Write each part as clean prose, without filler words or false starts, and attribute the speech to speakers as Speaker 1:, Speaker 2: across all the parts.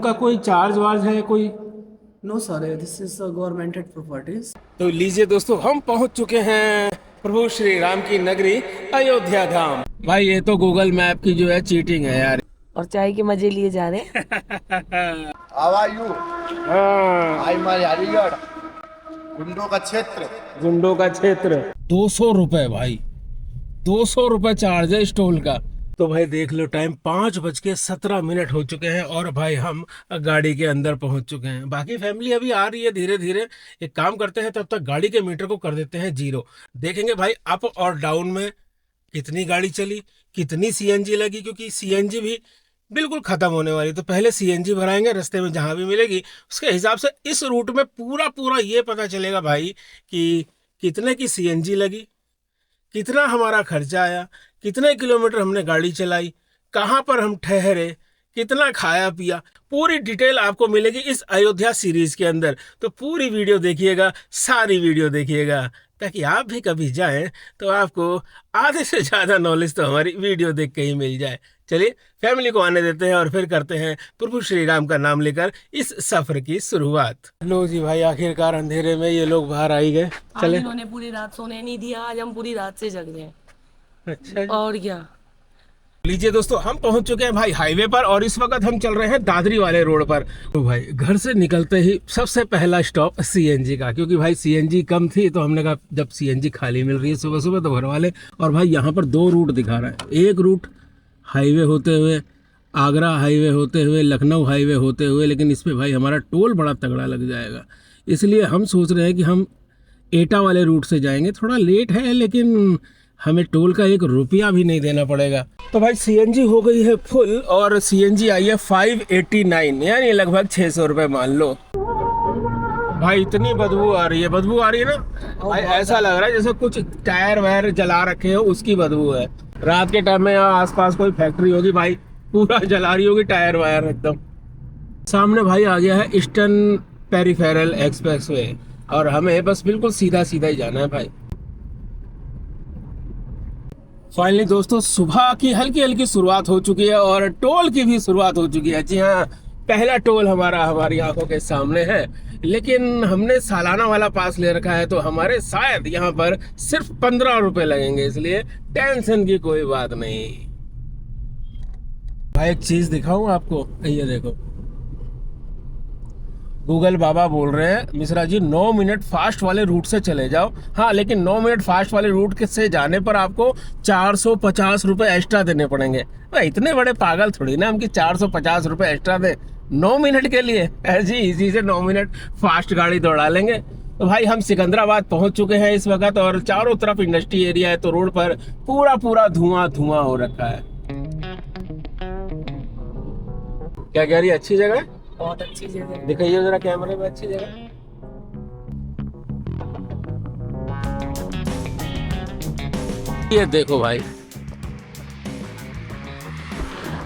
Speaker 1: का कोई चार्ज वार्ज है कोई?
Speaker 2: No, sir. This is governmented properties.
Speaker 1: तो लीजिए दोस्तों, हम पहुंच चुके हैं प्रभु श्री राम की नगरी अयोध्या धाम। भाई ये तो गूगल मैप की जो है चीटिंग है यार।
Speaker 3: और चाय के मजे लिए जा रहे हैं।
Speaker 4: How are you?
Speaker 1: हाँ,
Speaker 4: I'm अलीगढ़, गुंडों का क्षेत्र।
Speaker 1: गुंडों का क्षेत्र। 200 रुपए भाई, 200 रुपए चार्ज है इस टोल का। तो भाई देख लो, टाइम 5:17 हो चुके हैं और भाई हम गाड़ी के अंदर पहुंच चुके हैं। बाकी फैमिली अभी आ रही है धीरे धीरे। एक काम करते हैं, तब तक गाड़ी के मीटर को कर देते हैं 0। देखेंगे भाई अप और डाउन में कितनी गाड़ी चली, कितनी सीएनजी लगी, क्योंकि सीएनजी भी बिल्कुल खत्म होने वाली। तो पहले सीएनजी भराएंगे, रास्ते में जहां भी मिलेगी उसके हिसाब से इस रूट में पूरा ये पता चलेगा भाई कि कितने की सीएनजी लगी, कितना हमारा खर्चा आया, कितने किलोमीटर हमने गाड़ी चलाई, कहाँ पर हम ठहरे, कितना खाया पिया, पूरी डिटेल आपको मिलेगी इस अयोध्या सीरीज के अंदर। तो पूरी वीडियो देखिएगा, सारी वीडियो देखिएगा, ताकि आप भी कभी जाएं तो आपको आधे से ज़्यादा नॉलेज तो हमारी वीडियो देख के ही मिल जाए। चलिए फैमिली को आने देते हैं और फिर करते हैं प्रभु श्री राम का नाम लेकर इस सफर की शुरुआत। लो जी भाई, आखिरकार अंधेरे में ये लोग बाहर आई गए।
Speaker 3: आज इन्होंने पूरी रात सोने नहीं दिया, आज हम पूरी रात से जग रहे हैं।
Speaker 1: अच्छा,
Speaker 3: और क्या।
Speaker 1: लीजिए दोस्तों, हम पहुंच चुके हैं भाई हाईवे पर और इस वक्त हम चल रहे हैं दादरी वाले रोड पर। तो भाई घर से निकलते ही सबसे पहला स्टॉप सीएनजी का, क्योंकि भाई सीएनजी कम थी तो हमने कहा जब सीएनजी खाली मिल रही है सुबह सुबह तो भरवा ले। और भाई यहाँ पर 2 रूट दिखा रहा है। एक रूट हाईवे होते हुए, आगरा हाईवे होते हुए, लखनऊ हाईवे होते हुए, लेकिन इस पर भाई हमारा टोल बड़ा तगड़ा लग जाएगा। इसलिए हम सोच रहे हैं कि हम एटा वाले रूट से जाएंगे। थोड़ा लेट है लेकिन हमें टोल का 1 रुपया भी नहीं देना पड़ेगा। तो भाई सीएनजी हो गई है फुल और सीएनजी आई है 589, यानी लगभग 600 रुपये मान लो। भाई इतनी बदबू आ रही है ना भाई, ऐसा लग रहा है जैसे कुछ टायर वायर जला रखे हो उसकी बदबू है। रात के टाइम में यहाँ आसपास कोई फैक्ट्री होगी भाई, पूरा जला रही होगी टायर वायर एकदम। सामने भाई आ गया है ईस्टर्न पेरिफेरल एक्सप्रेसवे और हमें बस बिल्कुल सीधा सीधा ही जाना है भाई। फाइनली दोस्तों, सुबह की हल्की हल्की शुरुआत हो चुकी है और टोल की भी शुरुआत हो चुकी है। जी हाँ, पहला टोल हमारी आंखों के सामने है, लेकिन हमने सालाना वाला पास ले रखा है तो हमारे शायद यहाँ पर सिर्फ 15 रुपए लगेंगे, इसलिए टेंशन की कोई बात नहीं। भाई एक चीज दिखाऊं आपको, ये देखो गूगल बाबा बोल रहे हैं मिश्रा जी 9 मिनट फास्ट वाले रूट से चले जाओ। हाँ, लेकिन 9 मिनट फास्ट वाले रूट से जाने पर आपको 450 रुपए एक्स्ट्रा देने पड़ेंगे। भाई इतने बड़े पागल थोड़ी ना हम कि 450 रुपए एक्स्ट्रा दे 9 मिनट के लिए। ऐसी इजी से 9 मिनट फास्ट गाड़ी दौड़ा लेंगे। तो भाई हम सिकंदराबाद पहुंच चुके हैं इस वक्त और चारों तरफ इंडस्ट्री एरिया है, तो रोड पर पूरा धुआं हो रखा है। क्या कह रही है, अच्छी जगह?
Speaker 3: बहुत अच्छी जगह है।
Speaker 1: दिखाइए जरा कैमरे में, अच्छी जगह। ये देखो भाई,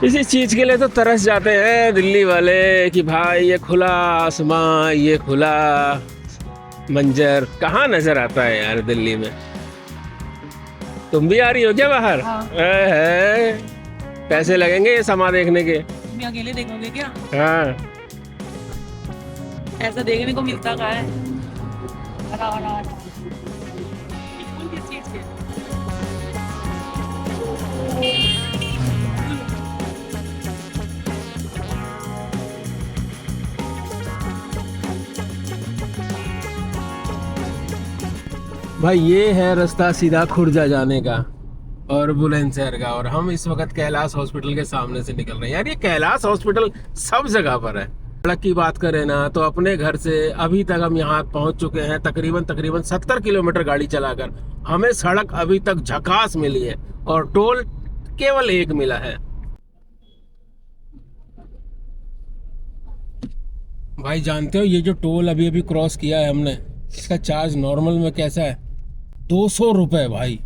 Speaker 1: इसी चीज के लिए तो तरस जाते हैं दिल्ली वाले कि भाई ये खुला आसमां, ये खुला मंजर कहाँ नजर आता है यार दिल्ली में। तुम भी आ रही हो क्या बाहर?
Speaker 3: हाँ।
Speaker 1: पैसे लगेंगे ये समा देखने के?
Speaker 3: तुम अकेले देखोगे क्या?
Speaker 1: हाँ,
Speaker 3: ऐसा देखने को मिलता कहाँ है? हरा हरा हरा। फूल किस चीज के?
Speaker 1: भाई ये है रास्ता सीधा खुर्जा जाने का और बुलंदशहर का, और हम इस वक्त कैलाश हॉस्पिटल के सामने से निकल रहे हैं। यार ये कैलाश हॉस्पिटल सब जगह पर है। सड़क की बात करें ना तो अपने घर से अभी तक हम यहाँ पहुंच चुके हैं तकरीबन 70 किलोमीटर गाड़ी चलाकर। हमें सड़क अभी तक झकास मिली है और टोल केवल 1 मिला है। भाई जानते हो ये जो टोल अभी अभी क्रॉस किया है हमने, इसका चार्ज नॉर्मल में कैसा है? 200 रुपए भाई,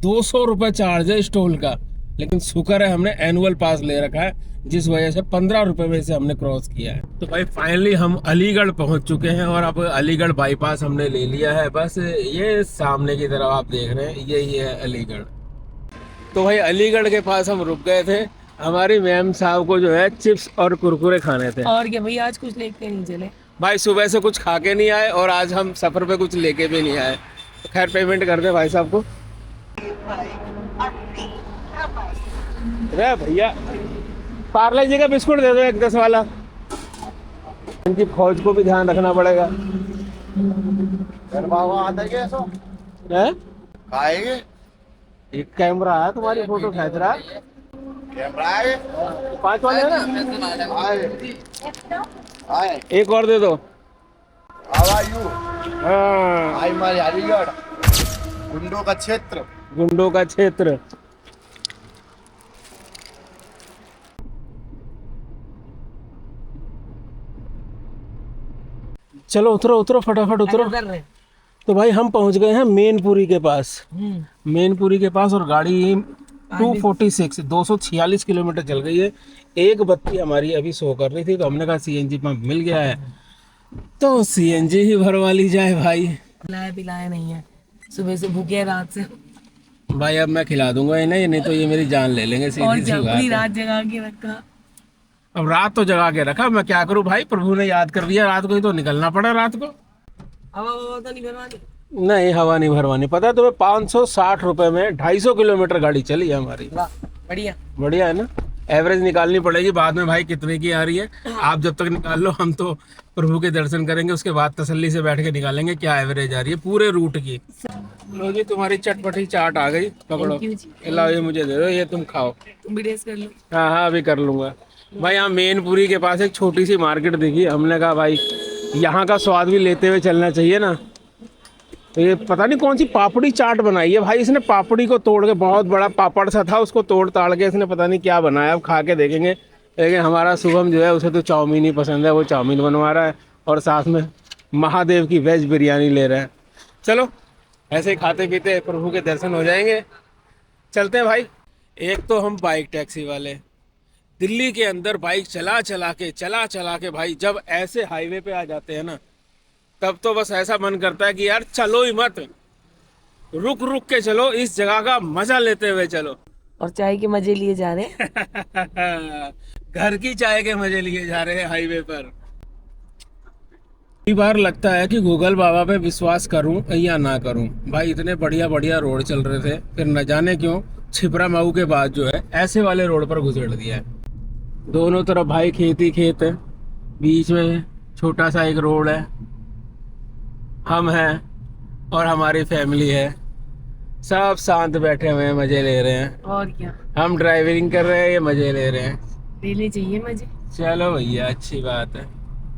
Speaker 1: 200 रुपए चार्ज है इस टोल का। लेकिन शुक्र है हमने एनुअल पास ले रखा है, जिस वजह से 15 रुपए में से हमने क्रॉस किया है। तो भाई फाइनली हम अलीगढ़ पहुंच चुके हैं और अब अलीगढ़ बाईपास हमने ले लिया है। बस ये सामने की तरफ आप देख रहे हैं, यही है अलीगढ़। तो भाई अलीगढ़ के पास हम रुक गए थे हमारी मैम साहब को जो है चिप्स और कुरकुरे खाने थे।
Speaker 3: और क्या भैया, आज कुछ लेके नहीं चले।
Speaker 1: भाई सुबह से कुछ खा के नहीं आए और आज हम सफर पे कुछ लेके भी नहीं आए। तो खैर पेमेंट कर दे भाई साहब को। अरे भैया पार्ले जी का बिस्कुट दे दो, एक 10 वाला। इनकी फौज को भी ध्यान रखना पड़ेगा।
Speaker 4: बाबा आता है सो
Speaker 1: है?
Speaker 4: खाएंगे।
Speaker 1: एक कैमरा है तुम्हारी फोटो खींच रहा है।
Speaker 4: कैमरा है
Speaker 1: 5 वाले है ना?
Speaker 4: आए आए
Speaker 1: एक और दे दो।
Speaker 4: How are you?
Speaker 1: हाँ,
Speaker 4: आई मारी अलीगढ़ गुंडों का क्षेत्र।
Speaker 1: गुंडों का क्षेत्र। चलो उतरो उतरो फटाफट उतरो।
Speaker 3: कर रहे हैं।
Speaker 1: तो भाई हम पहुंच गए हैं मेनपुरी के पास। मेनपुरी के पास और गाड़ी 246 किलोमीटर चल गई है। एक बत्ती हमारी अभी शो कर रही थी तो हमने कहा सीएनजी पंप मिल गया है तो सीएनजी ही भरवा ली जाए भाई।
Speaker 3: खिलाया पिलाया नहीं है, सुबह से भूखे हैं रात से।
Speaker 1: भाई अब मैं खिला दूंगा इन्हें, नहीं तो ये मेरी जान ले लेंगे।
Speaker 3: और
Speaker 1: सीधी
Speaker 3: क्या,
Speaker 1: सी बात
Speaker 3: पूरी
Speaker 1: है।
Speaker 3: रात जगा के रखा।
Speaker 1: अब रात तो जगा के रखा, मैं क्या करूं भाई, प्रभु ने याद कर दिया रात को ही तो निकलना पड़ा रात को।
Speaker 3: हवा तो नहीं भरवानी।
Speaker 1: नहीं हवा नहीं भरवानी। पता है तुम्हें 560 रुपए में 250 किलोमीटर गाड़ी चली है हमारी।
Speaker 3: वाह बढ़िया।
Speaker 1: बढ़िया है ना। एवरेज निकालनी पड़ेगी बाद में भाई कितने की आ रही है। आप जब तक निकाल लो, हम तो प्रभु के दर्शन करेंगे, उसके बाद तसल्ली से बैठ के निकालेंगे क्या एवरेज आ रही है पूरे रूट की। लो जी तुम्हारी चटपटी चाट आ गई, पकड़ो।
Speaker 3: Thank you जी।
Speaker 1: लाओ ये मुझे दे दो, ये तुम खाओ।
Speaker 3: तुम भी टेस्ट कर लो।
Speaker 1: हाँ हाँ अभी कर लूंगा। भाई यहाँ मेनपुरी के पास एक छोटी सी मार्केट दिखी, हमने कहा भाई यहाँ का स्वाद भी लेते हुए चलना चाहिए ना। तो ये पता नहीं कौन सी पापड़ी चाट बनाई है भाई इसने। पापड़ी को तोड़ के, बहुत बड़ा पापड़ सा था, उसको तोड़ ताड़ के इसने पता नहीं क्या बनाया। अब खा के देखेंगे। लेकिन हमारा शुभम जो है उसे तो चाउमीन ही पसंद है, वो चाउमीन बनवा रहा है और साथ में महादेव की वेज बिरयानी ले रहा है। चलो ऐसे ही खाते पीते प्रभु के दर्शन हो जाएंगे। चलते हैं भाई। एक तो हम बाइक टैक्सी वाले दिल्ली के अंदर बाइक चला चला के भाई जब ऐसे हाईवे पे आ जाते हैं ना, तब तो बस ऐसा मन करता है कि यार चलो ही मत, रुक रुक के चलो, इस जगह का मजा लेते हुए चलो।
Speaker 3: और चाय के मजे लिए जा रहे हैं।
Speaker 1: घर की चाय के मजे लिए जा रहे हैं हाईवे पर। कई बार लगता है कि गूगल बाबा पे विश्वास करूं या ना करूं। भाई इतने बढ़िया बढ़िया रोड चल रहे थे, फिर न जाने क्यों छिपरा मऊ के बाद जो है ऐसे वाले रोड पर घुसेड़ दिया है। दोनों तरफ भाई खेत ही खेत है, बीच में छोटा सा एक रोड है। हम हैं और हमारी फैमिली है, सब शांत बैठे हुए हैं, मजे ले रहे हैं।
Speaker 3: और क्या,
Speaker 1: हम ड्राइविंग कर रहे हैं, ये मजे ले रहे हैं।
Speaker 3: लेने चाहिए मजे।
Speaker 1: चलो भैया अच्छी बात है।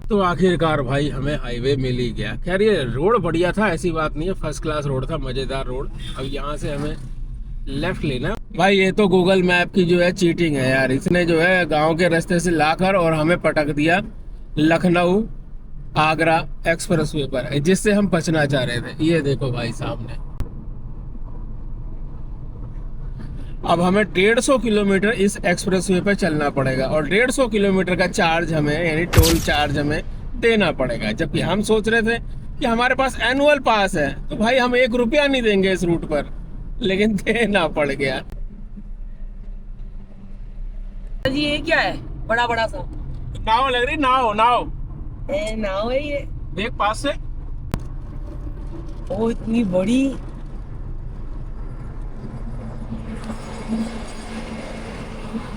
Speaker 1: तो आखिरकार भाई हमें हाईवे मिल ही गया। खैर ये रोड बढ़िया था, ऐसी बात नहीं है, फर्स्ट क्लास रोड था, मजेदार रोड। अब यहाँ से हमें लेफ्ट लेना। भाई ये तो गूगल मैप की जो है चीटिंग है यार। इसने जो है गांव के रास्ते से लाकर और हमें पटक दिया लखनऊ आगरा एक्सप्रेसवे पर, जिससे हम बचना चाह रहे थे। ये देखो भाई सामने। अब हमें 150 किलोमीटर इस एक्सप्रेसवे पे चलना पड़ेगा और 150 किलोमीटर का चार्ज हमें, यानी टोल चार्ज हमें देना पड़ेगा। जबकि हम सोच रहे थे कि हमारे पास एनुअल पास है तो भाई हम 1 रुपया नहीं देंगे इस रूट पर, लेकिन देना पड़ गया।
Speaker 3: जी ये क्या है, बड़ा बड़ा सा
Speaker 1: नाव लग रही, नाव नाव
Speaker 3: नाव है ये।
Speaker 1: देख पास से।
Speaker 3: ओ इतनी बड़ी।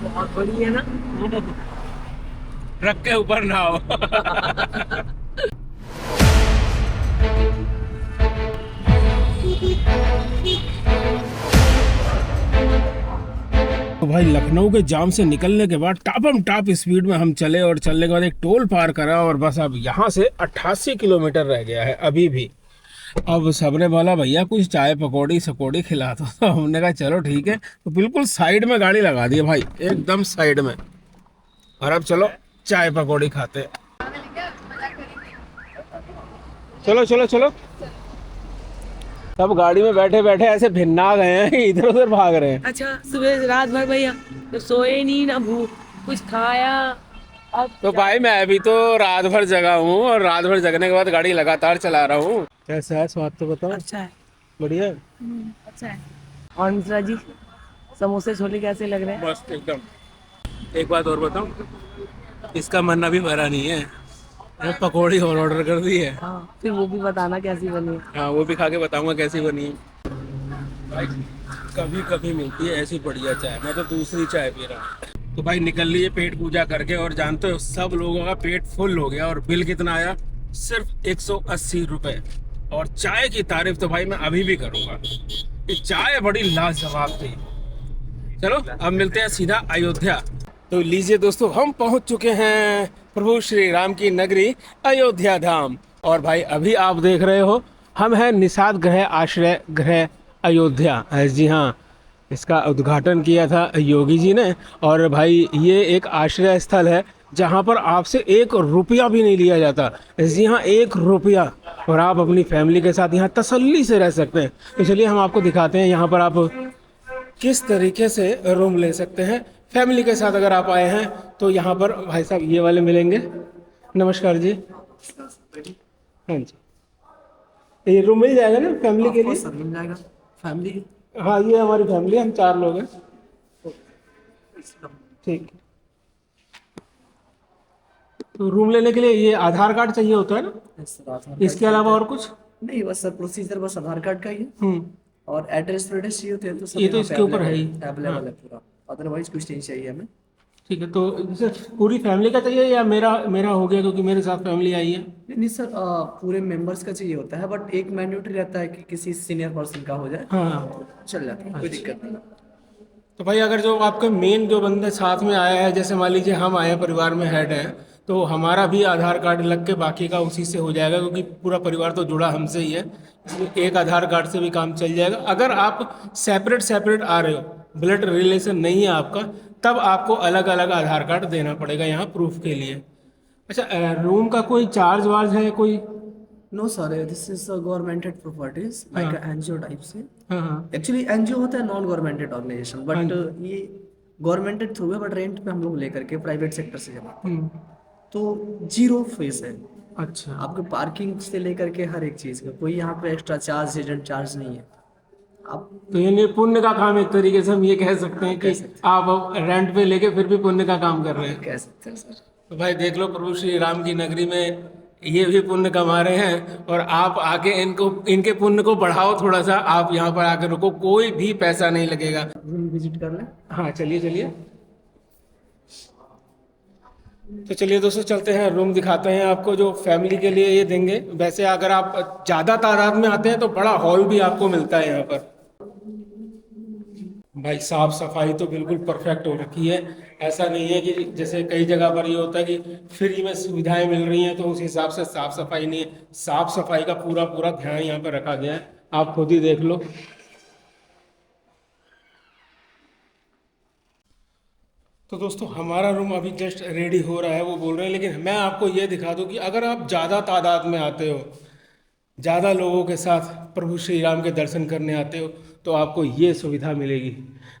Speaker 3: बहुत बड़ी है ना।
Speaker 1: ट्रक के ऊपर नाव। तो भाई लखनऊ के जाम से निकलने के बाद टापम टाप स्पीड में हम चले और चलने के बाद एक टोल पार करा और बस अब यहाँ से 88 किलोमीटर रह गया है अभी भी। अब सबने बोला भैया कुछ चाय पकौड़ी सकोड़ी खिला दो, तो हमने कहा चलो ठीक है। तो बिल्कुल साइड में गाड़ी लगा दी है भाई, एकदम साइड में। और अब चलो चाय पकौड़ी खाते। चलो चलो चलो। सब गाड़ी में बैठे बैठे ऐसे भिन्ना गए हैं, इधर उधर भाग रहे हैं।
Speaker 3: अच्छा सुबह रात भर भैया तो सोए नहीं ना, भूख कुछ खाया। अब
Speaker 1: तो भाई मैं अभी तो रात भर जगा हूँ और रात भर जगने के बाद गाड़ी लगातार चला रहा हूँ। कैसा है स्वाद तो बताओ।
Speaker 3: अच्छा है,
Speaker 1: बढ़िया है।
Speaker 3: अच्छा है। और मिश्रा जी समोसे छोले कैसे लग रहे हैं?
Speaker 1: मस्त एकदम। एक बात और बताऊं, इसका मन अभी भरा नहीं है, वो पकौड़ी और ऑर्डर कर दी है।
Speaker 2: हाँ, फिर वो भी बताना कैसी बनी है।
Speaker 1: हाँ वो भी खा के बताऊंगा कैसी बनी है। भाई कभी कभी मिलती है ऐसी बढ़िया चाय, मैं तो दूसरी चाय पी रहा हूँ। तो भाई निकल लिए पेट पूजा करके, और जानते हो सब लोगों का पेट फुल हो गया और बिल कितना आया, सिर्फ 180 रुपए। और चाय की तारीफ तो भाई मैं अभी भी करूंगा, ये चाय बड़ी लाजवाब थी। चलो अब मिलते हैं सीधा अयोध्या। तो लीजिए दोस्तों, हम पहुंच चुके हैं प्रभु श्री राम की नगरी अयोध्या धाम। और भाई अभी आप देख रहे हो, हम हैं निषाद गृह आश्रय गृह अयोध्या। जी हाँ, इसका उद्घाटन किया था योगी जी ने। और भाई ये एक आश्रय स्थल है जहाँ पर आपसे 1 रुपया भी नहीं लिया जाता। जी हाँ, 1 रुपया, और आप अपनी फैमिली के साथ यहाँ तसल्ली से रह सकते हैं। तो चलिए हम आपको दिखाते हैं यहाँ पर आप किस तरीके से रूम ले सकते हैं फैमिली के साथ। अगर आप आए हैं तो यहाँ पर भाई साहब ये वाले मिलेंगे। नमस्कार जी। हाँ जी, ये रूम मिल जाएगा ना फैमिली के लिए?
Speaker 2: सर मिल जाएगा फैमिली।
Speaker 1: हाँ ये हमारी फैमिली, हम 4 लोग हैं। ठीक, तो रूम लेने के लिए ये आधार कार्ड चाहिए होता है ना?
Speaker 2: सर आधार
Speaker 1: इसके अलावा और कुछ
Speaker 2: नहीं, बस सर प्रोसीजर बस आधार कार्ड का ही है। और एड्रेस वेड्रेस चाहिए होते हैं तो सब
Speaker 1: ये तो
Speaker 2: यहाँ
Speaker 1: इसके
Speaker 2: पे
Speaker 1: ऊपर है ही।
Speaker 2: अवेलेबल है पूरा। अदरवाइज कुछ नहीं चाहिए हमें।
Speaker 1: ठीक है, तो जैसे पूरी फैमिली का चाहिए या मेरा हो गया क्योंकि मेरे साथ फैमिली आई है?
Speaker 2: नहीं सर, पूरे मेंबर्स का चाहिए होता है, बट एक मैंडेटरी रहता है कि किसी सीनियर पर्सन का हो जाए।
Speaker 1: हाँ,
Speaker 2: चल जाता है, कोई दिक्कत नहीं।
Speaker 1: तो भाई अगर जो आपके मेन जो बंदे साथ में आया है, जैसे मान लीजिए हम आए परिवार में हेड है, तो हमारा भी आधार कार्ड लग के बाकी का उसी से हो जाएगा, क्योंकि पूरा परिवार तो जुड़ा हमसे ही है, इसलिए एक आधार कार्ड से भी काम चल जाएगा। अगर आप सेपरेट आ रहे हो, ब्लड रिलेशन नहीं है आपका, तब आपको अलग अलग आधार कार्ड देना पड़ेगा यहाँ प्रूफ के लिए। अच्छा, रूम का कोई चार्ज वार्ज है कोई?
Speaker 2: No sir, this is governmented properties like NGO type से।
Speaker 1: हाँ हाँ,
Speaker 2: एक्चुअली एनजीओ होता है नॉन गवर्नमेंटेड ऑर्गेनाइजेशन, बट ये गवर्नमेंटेड थ्रू है, बट रेंट पे हम लोग लेकर के प्राइवेट सेक्टर से जमा, तो 0 फीस है।
Speaker 1: अच्छा,
Speaker 2: आपके पार्किंग से लेकर के हर एक चीज़ का कोई यहाँ पे एक्स्ट्रा चार्ज, एजेंट चार्ज नहीं है। आप
Speaker 1: तो ये पुण्य का काम एक तरीके से हम ये कह सकते हैं कि आप रेंट पे लेके फिर भी पुण्य का काम कर रहे हैं।
Speaker 2: कह सकते हैं सर।
Speaker 1: तो भाई देख लो, प्रभु श्री राम की नगरी में ये भी पुण्य कमा रहे हैं, और आप आके इनके पुण्य को बढ़ाओ थोड़ा सा। आप यहाँ पर आके रुको, कोई भी पैसा नहीं लगेगा।
Speaker 2: रूम विजिट कर लें।
Speaker 1: हाँ चलिए। तो चलिए दोस्तों, चलते हैं रूम दिखाते हैं आपको जो फैमिली के लिए ये देंगे। वैसे अगर आप ज़्यादा तादाद में आते हैं तो बड़ा हॉल भी आपको मिलता है यहाँ पर। भाई साफ सफाई तो बिल्कुल परफेक्ट हो रखी है। ऐसा नहीं है कि जैसे कई जगह पर ये होता है कि फ्री में सुविधाएं मिल रही हैं तो उस हिसाब से साफ सफाई नहीं है। साफ सफाई का पूरा ध्यान यहाँ पर रखा गया है, आप खुद ही देख लो। तो दोस्तों हमारा रूम अभी जस्ट रेडी हो रहा है, वो बोल रहे हैं, लेकिन मैं आपको ये दिखा दूं कि अगर आप ज़्यादा तादाद में आते हो, ज़्यादा लोगों के साथ प्रभु श्री राम के दर्शन करने आते हो, तो आपको ये सुविधा मिलेगी।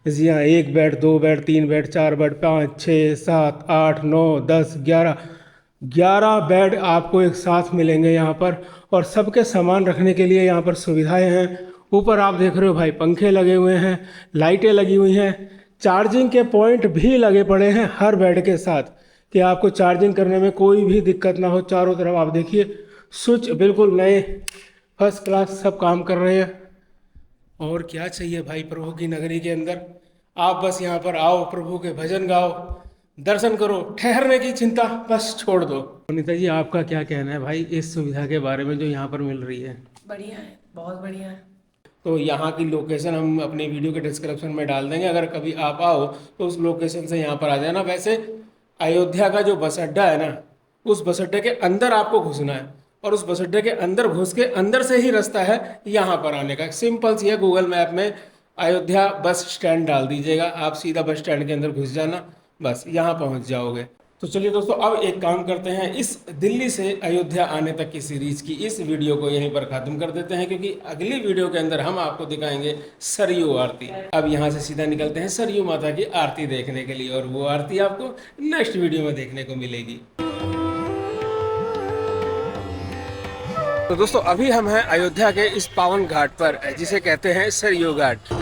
Speaker 1: जी हाँ, 1 bed, 2 bed, 3 bed, 4 bed, 5, 6, 7, 8, 9, 10, 11 bed आपको एक साथ मिलेंगे यहाँ पर। और सबके सामान रखने के लिए यहाँ पर सुविधाएं हैं। ऊपर आप देख रहे हो भाई, पंखे लगे हुए हैं, लाइटें लगी हुई हैं, चार्जिंग के पॉइंट भी लगे पड़े हैं हर बेड के साथ, कि आपको चार्जिंग करने में कोई भी दिक्कत ना हो। चारों तरफ आप देखिए, स्विच बिल्कुल नए फर्स्ट क्लास सब काम कर रहे हैं। और क्या चाहिए भाई प्रभु की नगरी के अंदर। आप बस यहाँ पर आओ, प्रभु के भजन गाओ, दर्शन करो, ठहरने की चिंता बस छोड़ दो। अनीता जी, आपका क्या कहना है भाई इस सुविधा के बारे में जो यहाँ पर मिल रही है?
Speaker 3: बढ़िया है, बहुत बढ़िया है।
Speaker 1: तो यहाँ की लोकेशन हम अपनी वीडियो के डिस्क्रिप्शन में डाल देंगे, अगर कभी आप आओ तो उस लोकेशन से यहाँ पर आ जाना। वैसे अयोध्या का जो बस अड्डा है ना, उस बस अड्डे के अंदर आपको घुसना है, और उस बस अड्डे के अंदर घुस के अंदर से ही रास्ता है यहाँ पर आने का। सिंपल सी है, गूगल मैप में अयोध्या बस स्टैंड डाल दीजिएगा, आप सीधा बस स्टैंड के अंदर घुस जाना, बस यहाँ पहुँच जाओगे। तो चलिए दोस्तों, अब एक काम करते हैं, इस दिल्ली से अयोध्या आने तक की सीरीज की इस वीडियो को यहीं पर खत्म कर देते हैं, क्योंकि अगली वीडियो के अंदर हम आपको दिखाएंगे सरयू आरती। अब यहाँ से सीधा निकलते हैं सरयू माता की आरती देखने के लिए, और वो आरती आपको नेक्स्ट वीडियो में देखने को मिलेगी। तो दोस्तों, अभी हम हैं अयोध्या के इस पावन घाट पर, जिसे कहते हैं सरयू घाट।